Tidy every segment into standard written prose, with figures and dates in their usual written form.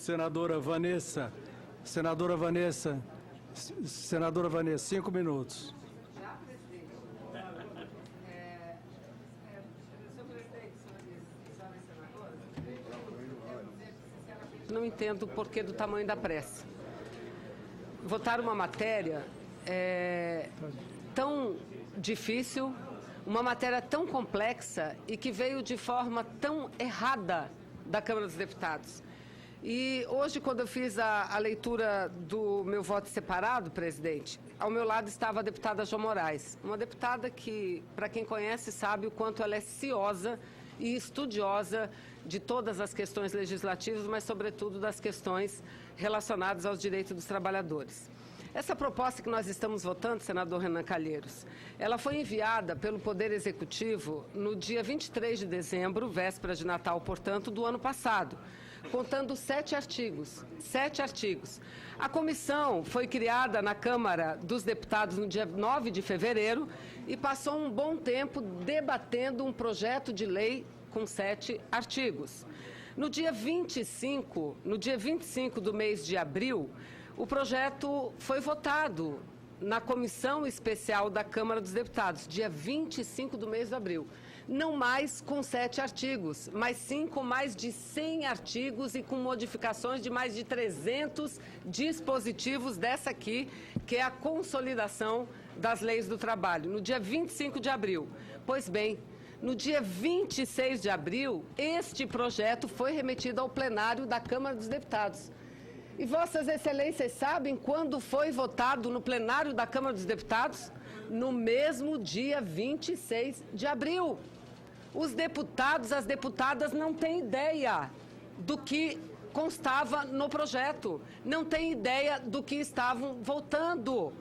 senadora Vanessa. Senadora Vanessa, 5 minutos. Já, presidente. Senhor presidente, senhoras senadoras, não entendo o porquê do tamanho da pressa. Votar uma matéria tão difícil, uma matéria tão complexa e que veio de forma tão errada da Câmara dos Deputados. E hoje, quando eu fiz a leitura do meu voto separado, presidente, ao meu lado estava a deputada Jo Moraes, uma deputada que, para quem conhece, sabe o quanto ela é ciosa e estudiosa de todas as questões legislativas, mas, sobretudo, das questões relacionadas aos direitos dos trabalhadores. Essa proposta que nós estamos votando, senador Renan Calheiros, ela foi enviada pelo Poder Executivo no dia 23 de dezembro, véspera de Natal, portanto, do ano passado, contando 7 artigos. 7 artigos. A comissão foi criada na Câmara dos Deputados no dia 9 de fevereiro e passou um bom tempo debatendo um projeto de lei com 7 artigos. No dia 25 do mês de abril, o projeto foi votado na Comissão Especial da Câmara dos Deputados, dia 25 do mês de abril. Não mais com 7 artigos, mas sim com mais de 100 artigos e com modificações de mais de 300 dispositivos dessa aqui, que é a consolidação das leis do trabalho, no dia 25 de abril. Pois bem, no dia 26 de abril, este projeto foi remetido ao plenário da Câmara dos Deputados. E Vossas Excelências sabem quando foi votado no plenário da Câmara dos Deputados? No mesmo dia 26 de abril. Os deputados, as deputadas não têm ideia do que constava no projeto, não têm ideia do que estavam votando.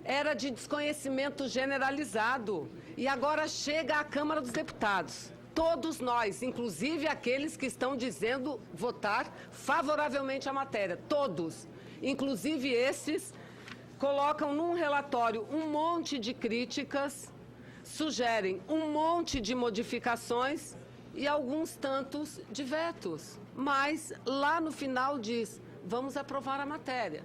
Era de desconhecimento generalizado. E agora chega à Câmara dos Deputados. Todos nós, inclusive aqueles que estão dizendo votar favoravelmente à matéria, todos, inclusive esses, colocam num relatório um monte de críticas, sugerem um monte de modificações e alguns tantos de vetos. Mas lá no final diz, vamos aprovar a matéria.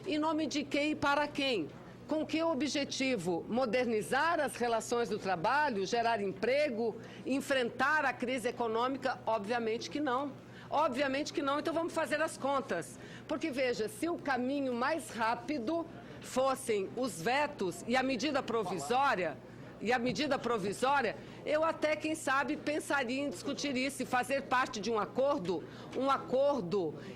Em nome de quem e para quem? Com que objetivo? Modernizar as relações do trabalho, gerar emprego, enfrentar a crise econômica? Obviamente que não. Obviamente que não. Então vamos fazer as contas. Porque, veja, se o caminho mais rápido fossem os vetos e a medida provisória, eu até, quem sabe, pensaria em discutir isso e fazer parte de um acordo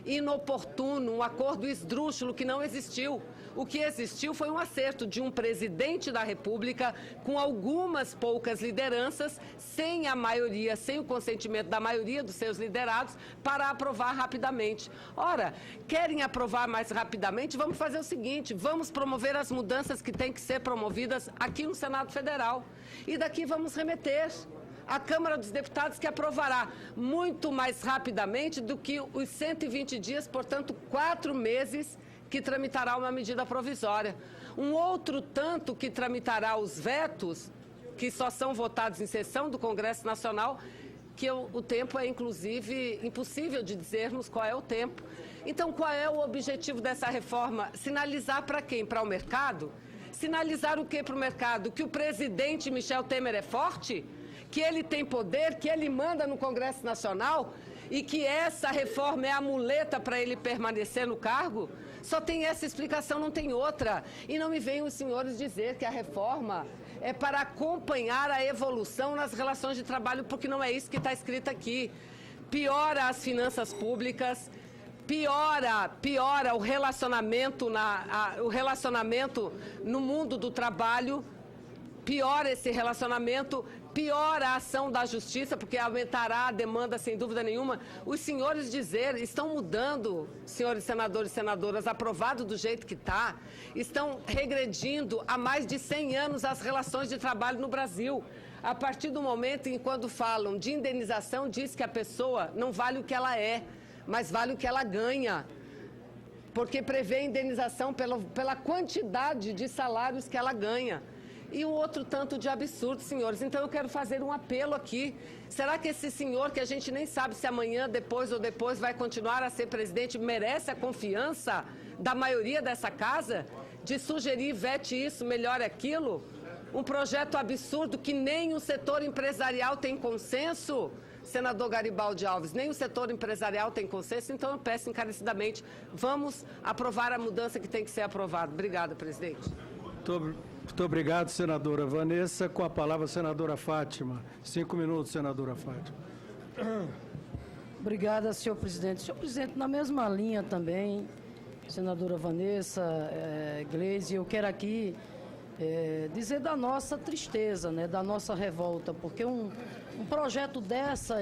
inoportuno, um acordo esdrúxulo que não existiu. O que existiu foi um acerto de um presidente da República com algumas poucas lideranças, sem a maioria, sem o consentimento da maioria dos seus liderados, para aprovar rapidamente. Ora, querem aprovar mais rapidamente? Vamos fazer o seguinte, vamos promover as mudanças que têm que ser promovidas aqui no Senado Federal. E daqui vamos remeter à Câmara dos Deputados, que aprovará muito mais rapidamente do que os 120 dias, portanto, 4 meses, que tramitará uma medida provisória. Um outro tanto que tramitará os vetos, que só são votados em sessão do Congresso Nacional, que o tempo é, inclusive, impossível de dizermos qual é o tempo. Então, qual é o objetivo dessa reforma? Sinalizar para quem? Para o mercado? Sinalizar o que para o mercado? Que o presidente Michel Temer é forte? Que ele tem poder? Que ele manda no Congresso Nacional? E que essa reforma é a muleta para ele permanecer no cargo? Só tem essa explicação, não tem outra. E não me venham os senhores dizer que a reforma é para acompanhar a evolução nas relações de trabalho, porque não é isso que está escrito aqui. Piora as finanças públicas, piora o relacionamento no mundo do trabalho, piora esse relacionamento, piora a ação da justiça, porque aumentará a demanda, sem dúvida nenhuma. Os senhores estão mudando, senhores senadores e senadoras, aprovado do jeito que está, estão regredindo há mais de 100 anos as relações de trabalho no Brasil. A partir do momento em quando falam de indenização, diz que a pessoa não vale o que ela é, mas vale o que ela ganha, porque prevê indenização pela quantidade de salários que ela ganha. e um outro tanto de absurdo, senhores. Então eu quero fazer um apelo aqui. Será que esse senhor, que a gente nem sabe se amanhã, depois ou depois, vai continuar a ser presidente, merece a confiança da maioria dessa casa de sugerir, vete isso, melhore aquilo? Um projeto absurdo que nem o setor empresarial tem consenso? Senador Garibaldi Alves, nem o setor empresarial tem consenso, então eu peço encarecidamente, vamos aprovar a mudança que tem que ser aprovada. Obrigada, presidente. Muito obrigado, senadora Vanessa. Com a palavra, a senadora Fátima. 5 minutos, senadora Fátima. Obrigada, senhor presidente. Senhor presidente, na mesma linha também, senadora Vanessa, Gleisi, eu quero aqui dizer da nossa tristeza, né, da nossa revolta, porque um projeto dessa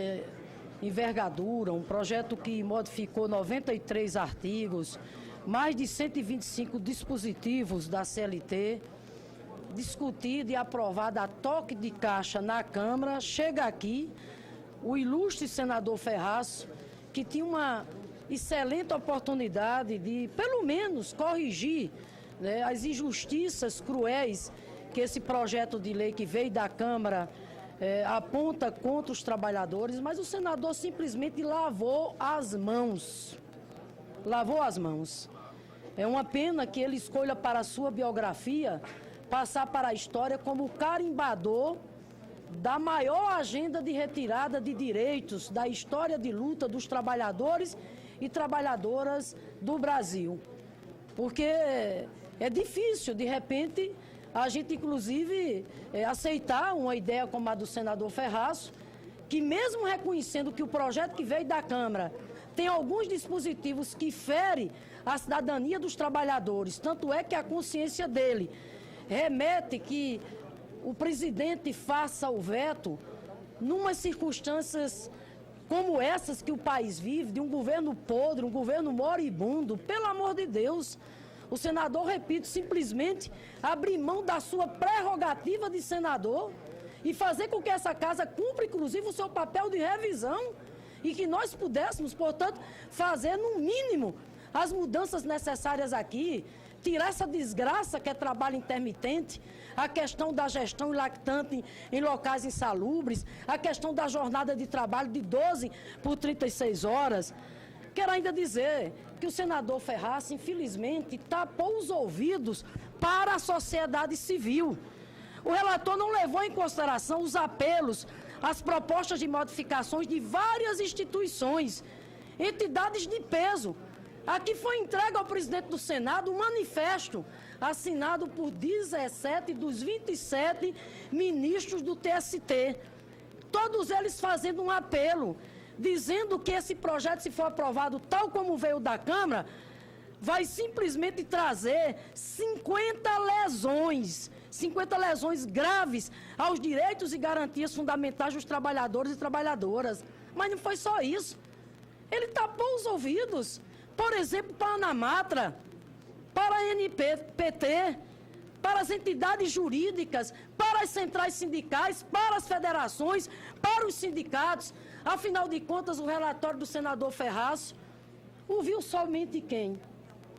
envergadura, um projeto que modificou 93 artigos, mais de 125 dispositivos da CLT, discutido e aprovado a toque de caixa na Câmara, chega aqui o ilustre senador Ferraz, que tinha uma excelente oportunidade de, pelo menos, corrigir, né, as injustiças cruéis que esse projeto de lei que veio da Câmara aponta contra os trabalhadores, mas o senador simplesmente lavou as mãos. Lavou as mãos. É uma pena que ele escolha para a sua biografia passar para a história como o carimbador da maior agenda de retirada de direitos da história de luta dos trabalhadores e trabalhadoras do Brasil. Porque é difícil, de repente, a gente, inclusive, aceitar uma ideia como a do senador Ferraz, que mesmo reconhecendo que o projeto que veio da Câmara tem alguns dispositivos que ferem a cidadania dos trabalhadores, tanto é que a consciência dele remete que o presidente faça o veto numas circunstâncias como essas que o país vive, de um governo podre, um governo moribundo, pelo amor de Deus. O senador, repito, simplesmente abrir mão da sua prerrogativa de senador e fazer com que essa casa cumpra, inclusive, o seu papel de revisão e que nós pudéssemos, portanto, fazer, no mínimo, as mudanças necessárias aqui, tirar essa desgraça que é trabalho intermitente, a questão da gestão lactante em locais insalubres, a questão da jornada de trabalho de 12 por 36 horas. Quero ainda dizer que o senador Ferraz, infelizmente, tapou os ouvidos para a sociedade civil. O relator não levou em consideração os apelos, as propostas de modificações de várias instituições, entidades de peso. Aqui foi entregue ao presidente do Senado um manifesto assinado por 17 dos 27 ministros do TST. Todos eles fazendo um apelo, dizendo que esse projeto, se for aprovado tal como veio da Câmara, vai simplesmente trazer 50 lesões graves aos direitos e garantias fundamentais dos trabalhadores e trabalhadoras. Mas não foi só isso. Ele tapou os ouvidos, por exemplo, para a Anamatra, para a NPT, para as entidades jurídicas, para as centrais sindicais, para as federações, para os sindicatos. Afinal de contas, o relatório do senador Ferraz ouviu somente quem?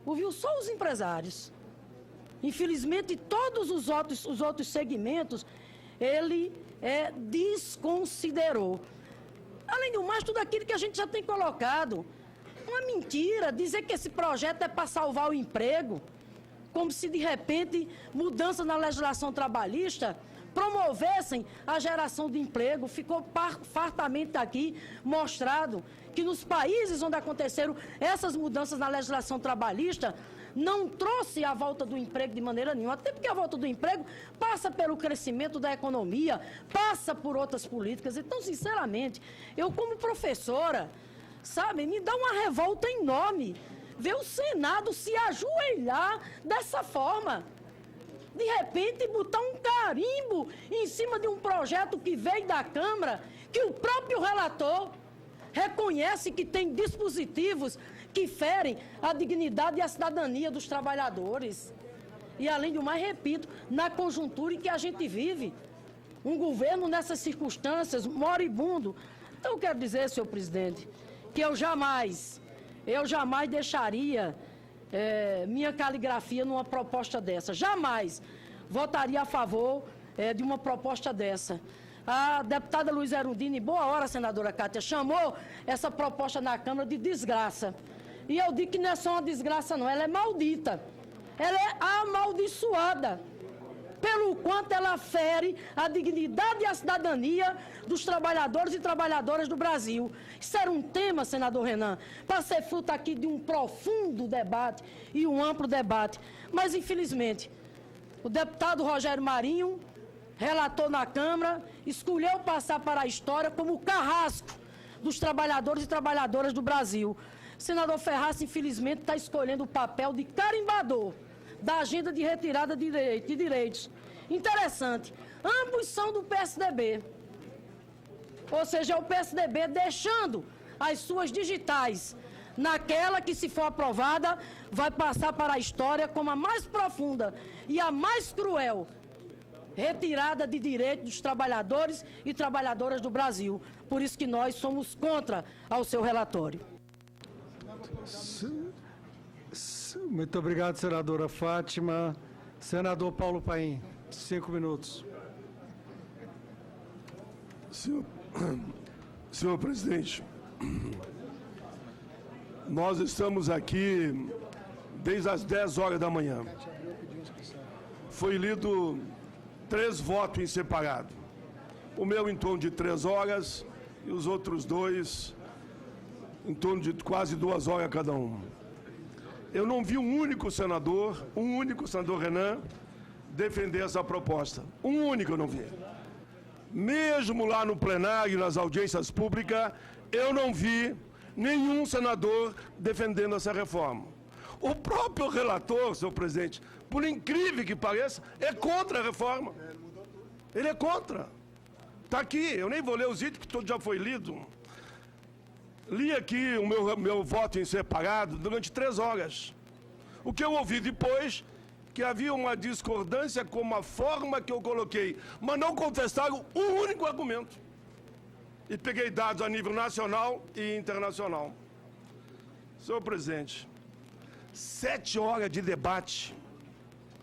Ouviu só os empresários. Infelizmente, todos os outros segmentos, ele desconsiderou. Além do mais, tudo aquilo que a gente já tem colocado. Uma mentira dizer que esse projeto é para salvar o emprego, como se, de repente, mudanças na legislação trabalhista promovessem a geração de emprego. Ficou fartamente aqui mostrado que nos países onde aconteceram essas mudanças na legislação trabalhista, não trouxe a volta do emprego de maneira nenhuma, até porque a volta do emprego passa pelo crescimento da economia, passa por outras políticas. Então, sinceramente, eu como professora, sabe, me dá uma revolta enorme ver o Senado se ajoelhar dessa forma. De repente, botar um carimbo em cima de um projeto que veio da Câmara, que o próprio relator reconhece que tem dispositivos que ferem a dignidade e a cidadania dos trabalhadores. E, além do mais, repito, na conjuntura em que a gente vive, um governo nessas circunstâncias, moribundo. Então, eu quero dizer, senhor presidente, que eu jamais deixaria minha caligrafia numa proposta dessa. Jamais. votaria a favor de uma proposta dessa. A deputada Luiz Erundina, em boa hora, senadora Cátia, chamou essa proposta na Câmara de desgraça. E eu digo que não é só uma desgraça, não, ela é maldita. Ela é amaldiçoada, pelo quanto ela fere a dignidade e a cidadania dos trabalhadores e trabalhadoras do Brasil. Isso era um tema, senador Renan, para ser fruto aqui de um profundo debate e um amplo debate. Mas, infelizmente, o deputado Rogério Marinho, relator na Câmara, escolheu passar para a história como o carrasco dos trabalhadores e trabalhadoras do Brasil. O senador Ferraz, infelizmente, está escolhendo o papel de carimbador da agenda de retirada de direitos. Interessante, ambos são do PSDB. Ou seja, o PSDB deixando as suas digitais naquela que, se for aprovada, vai passar para a história como a mais profunda e a mais cruel retirada de direitos dos trabalhadores e trabalhadoras do Brasil. Por isso que nós somos contra ao seu relatório. Muito obrigado, senadora Fátima. Senador Paulo Paim, 5 minutos. Senhor presidente, nós estamos aqui desde as 10 horas da manhã. Foi lido 3 votos em separado. O meu em torno de 3 horas e os outros 2 em torno de quase 2 horas cada um. Eu não vi um único senador Renan, defender essa proposta. Um único eu não vi. Mesmo lá no plenário, nas audiências públicas, eu não vi nenhum senador defendendo essa reforma. O próprio relator, senhor presidente, por incrível que pareça, é contra a reforma. Ele é contra. Está aqui, eu nem vou ler os itens, porque todo já foi lido. Li aqui o meu voto em separado durante 3 horas. O que eu ouvi depois, que havia uma discordância com a forma que eu coloquei, mas não contestaram um único argumento. E peguei dados a nível nacional e internacional. Senhor presidente, 7 horas de debate.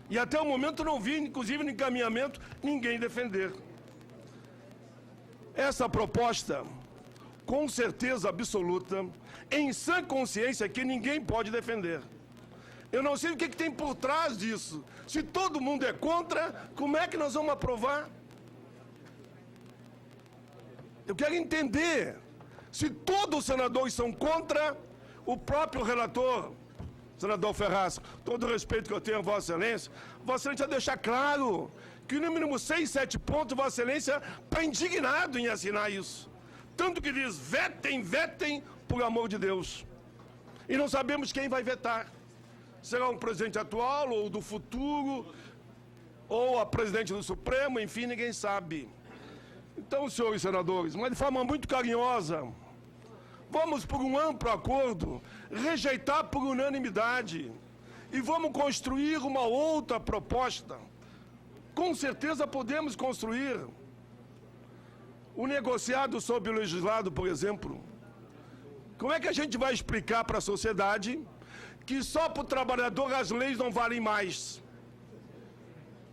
E até o momento não vi, inclusive no encaminhamento, ninguém defender. Essa proposta, com certeza absoluta, em sã consciência, que ninguém pode defender. Eu não sei o que tem por trás disso. Se todo mundo é contra, como é que nós vamos aprovar? Eu quero entender. Se todos os senadores são contra, o próprio relator, senador Ferraz, todo o respeito que eu tenho a Vossa Excelência vai deixar claro que no mínimo 6, 7 pontos Vossa Excelência está indignado em assinar isso. Tanto que diz, vetem, por amor de Deus. E não sabemos quem vai vetar. Será um presidente atual, ou do futuro, ou a presidente do Supremo, enfim, ninguém sabe. Então, senhores senadores, mas de forma muito carinhosa, vamos por um amplo acordo, rejeitar por unanimidade, e vamos construir uma outra proposta. Com certeza podemos construir o negociado sobre o legislado, por exemplo. Como é que a gente vai explicar para a sociedade que só para o trabalhador as leis não valem mais?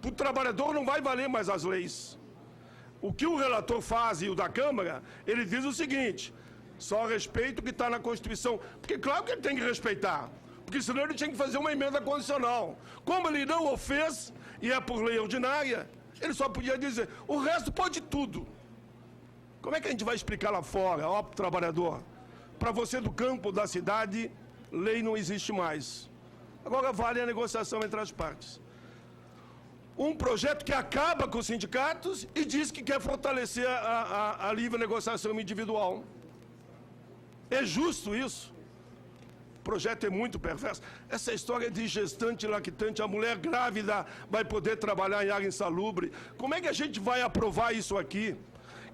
Para o trabalhador não vai valer mais as leis. O que o relator faz e o da Câmara, ele diz o seguinte: só respeito o que está na Constituição. Porque claro que ele tem que respeitar, porque senão ele tinha que fazer uma emenda constitucional. Como ele não o fez, e é por lei ordinária, ele só podia dizer, o resto pode tudo. Como é que a gente vai explicar lá fora, ó, trabalhador? Para você do campo, da cidade, lei não existe mais. Agora vale a negociação entre as partes. Um projeto que acaba com os sindicatos e diz que quer fortalecer a livre negociação individual. É justo isso? O projeto é muito perverso. Essa história de gestante e lactante, a mulher grávida vai poder trabalhar em área insalubre. Como é que a gente vai aprovar isso aqui?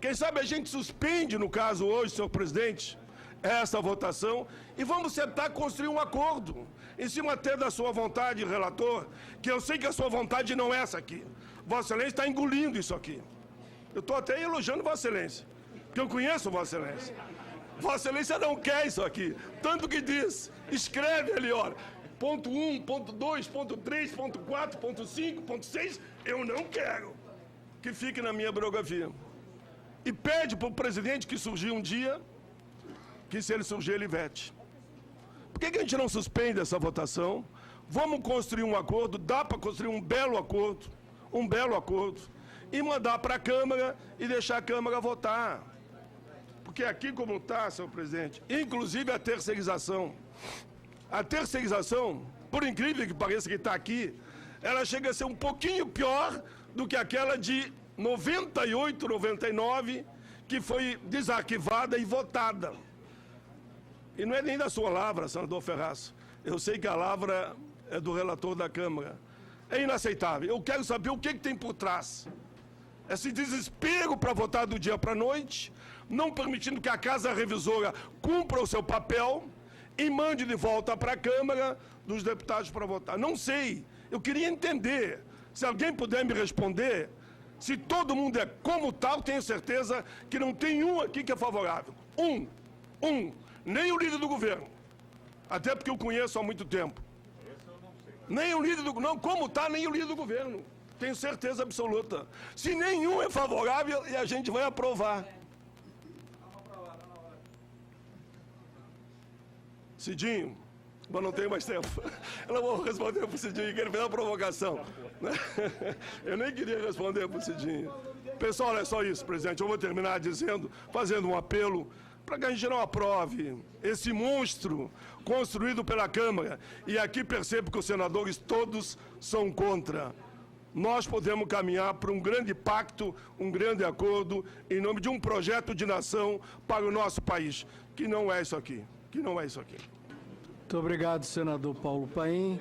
Quem sabe a gente suspende, no caso hoje, senhor presidente, essa votação e vamos tentar construir um acordo, em cima até da sua vontade, relator, que eu sei que a sua vontade não é essa aqui. Vossa Excelência está engolindo isso aqui. Eu estou até elogiando Vossa Excelência, porque eu conheço Vossa Excelência. Vossa Excelência não quer isso aqui. Tanto que diz, escreve ali, olha, ponto 1, ponto 2, ponto 3, ponto 4, ponto 5, ponto 6, eu não quero que fique na minha biografia. E pede para o presidente que surgiu um dia, que se ele surgir, ele vete. Por que a gente não suspende essa votação? Vamos construir um acordo, dá para construir um belo acordo, e mandar para a Câmara e deixar a Câmara votar. Porque aqui como está, senhor presidente, inclusive a terceirização, por incrível que pareça que está aqui, ela chega a ser um pouquinho pior do que aquela de 98, 99, que foi desarquivada e votada. E não é nem da sua lavra, senador Ferraz. Eu sei que a lavra é do relator da Câmara. É inaceitável. Eu quero saber o que tem por trás. Esse desespero para votar do dia para a noite, não permitindo que a Casa Revisora cumpra o seu papel e mande de volta para a Câmara dos deputados para votar. Não sei. Eu queria entender. Se alguém puder me responder, se todo mundo é como tal, tenho certeza que não tem um aqui que é favorável. Nem o líder do governo. Até porque eu conheço há muito tempo. Nem o líder do governo. Não, como está, nem o líder do governo. Tenho certeza absoluta. Se nenhum é favorável, e a gente vai aprovar. Cidinho, mas não tenho mais tempo. Eu não vou responder para o Cidinho, que ele fez uma provocação. Eu nem queria responder para o Cidinho. Pessoal, é só isso, presidente. Eu vou terminar fazendo um apelo para que a gente não aprove esse monstro construído pela Câmara. E aqui percebo que os senadores todos são contra. Nós podemos caminhar para um grande pacto, um grande acordo, em nome de um projeto de nação para o nosso país, que não é isso aqui. Muito obrigado, senador Paulo Paim.